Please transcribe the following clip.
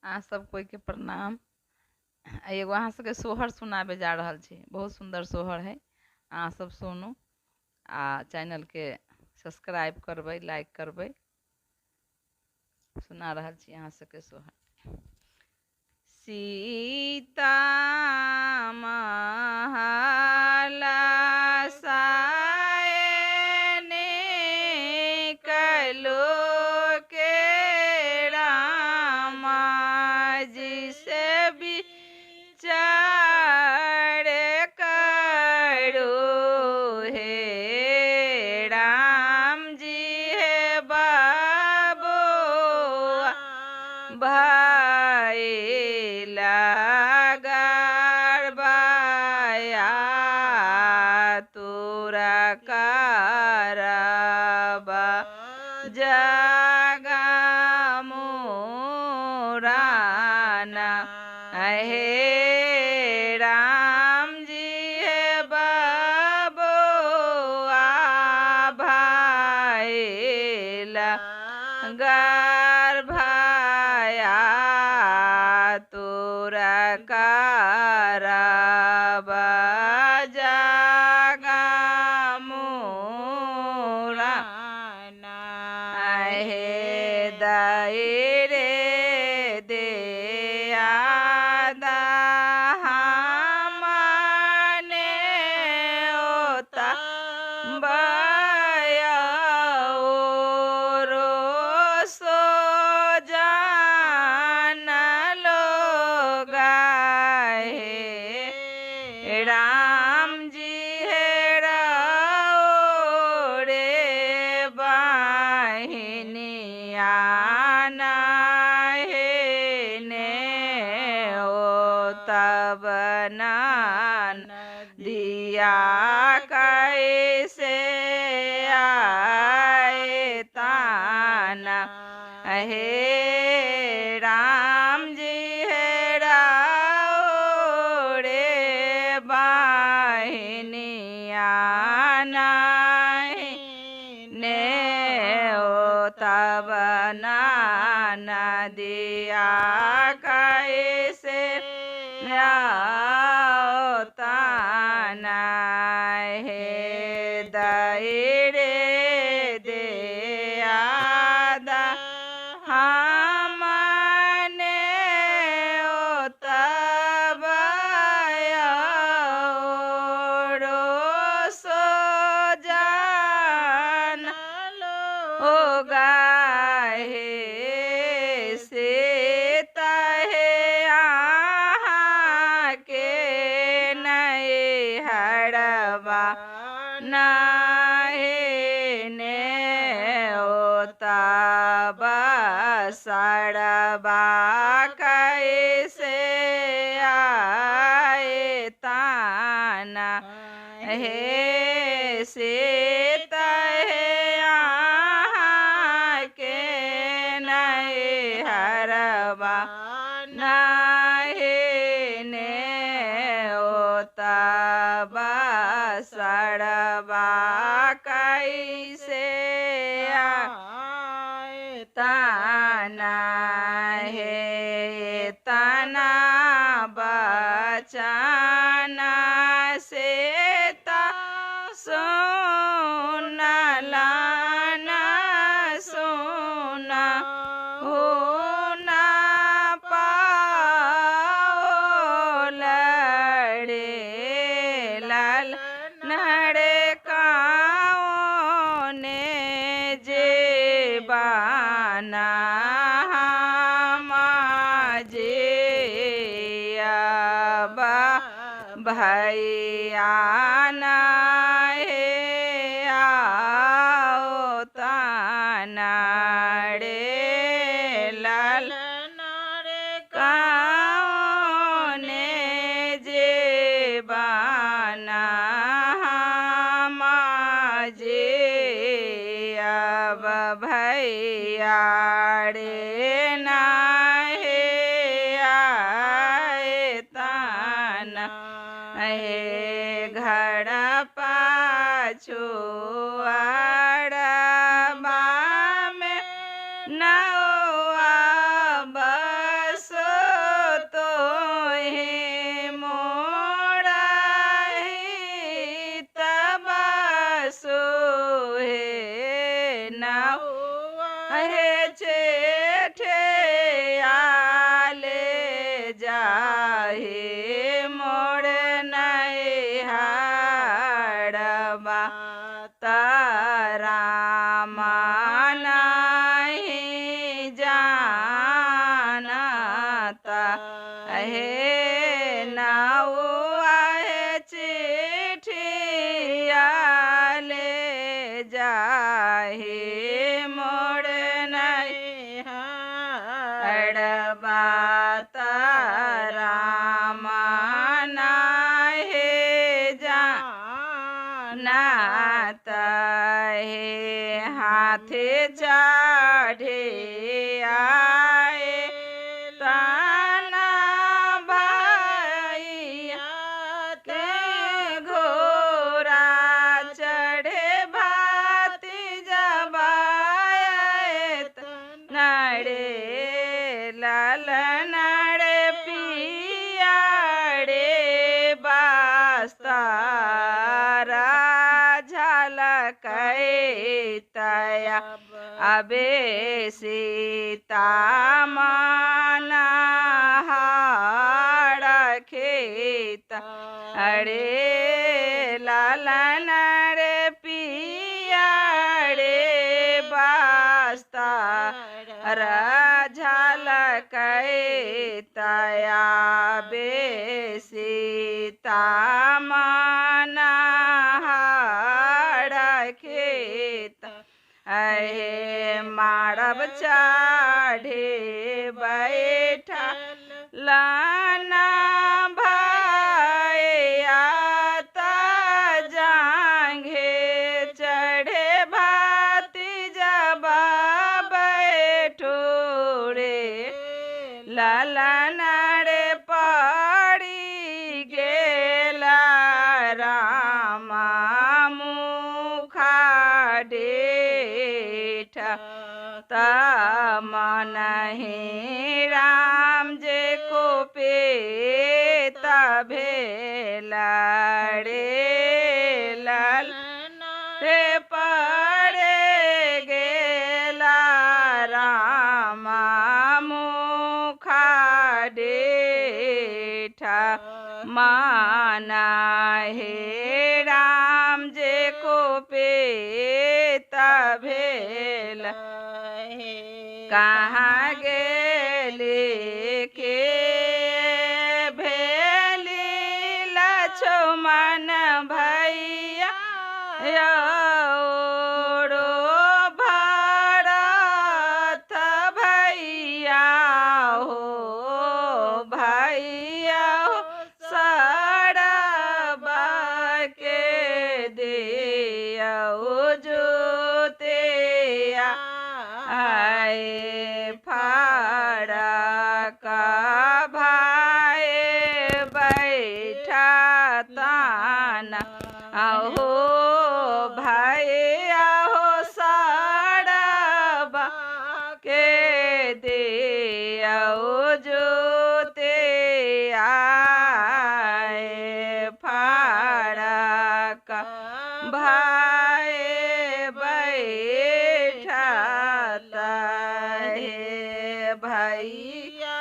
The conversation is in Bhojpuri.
आ सब कोई के प्रणाम। एगो अहाँ सबके सोहर सुनाबे जा रहल छी, बहुत सुंदर सोहर है। अहाँ सब सुनू आ चैनल के सब्सक्राइब करबै, लाइक करबै। सुना रहल छी अहाँ सबके सोहर। सीता महला सायने कलो के रामा जी से विचार करो हे राम जी हे बाबो भाई लागार बाया तोरा कारबा जगा मोराना हे राम जी हे बाबो भाई लागार भाया तोरा कारबा जगा मोराना हे दायरे दे आदा हमने ओता बयाओरो सो जान लोगा हे राम जी हे राओ रे बाहिनिया हे ने ओ तब नान दिया कैसे आए ताना हे राम जी हे राओ रे बाहिनिया ने ओ तब नान दिया कैसे ताना हे दायरे दे आदा हमने ओ तब बयाओरो सो जान लोगा हे सीता हे आहाँ के नए हरबा नाहे ने ओ तब सड़बा कैसे आए ताना हे सीता हे आहाँ के नए हरबा नाहे ने ओ तब सड़बा कैसे आए ताना हे तना बचना से सुनलाना सुना हो ना पाओ लड़े लाल नड़े काओ ने जे बाना भैया हे आओ ताना रे लाल काने जे बाना माजे अब भैया रे ना हे आए ताना हे घर पाछो आड़बा में नौआ बसो हे नाऊ आहे चिठिया ले जाहे मोड़ नहीं हड़बात रामा नाहे जानत हे हाथ चढ़े आए ताना भैया के घोड़ा चढ़े भाती जबाए नड़े लाल नड़े पियाड़े बास्तारा झलक तया अबे सीता माना हाड़ खेत अरे लालन रे पियाड़े बास्ता झलक तया बे सीता माना हाड़ खेत अहे माड़ब चाढ़े बैठा लाना भैया ता जांघे चढ़े भाती जबा बैठो रे लालन रे पड़ी गेला रामा मुखा डेठ तमन हे राम जे को पेत भेला रे लाल रे पड़े गेला रामा मुखा डेठ माना हे राम जे को पेत भेल कहाँ गेले के भेली लक्ष्मण भैया रो भरत भैया हो भैया हो सड़बा के दियो जोतिया आए फाड़ा का भाई बैठा ताना आहो भाई आहो साड़बा के दियो जोते आए फाड़ा का भाई बैठा है भैया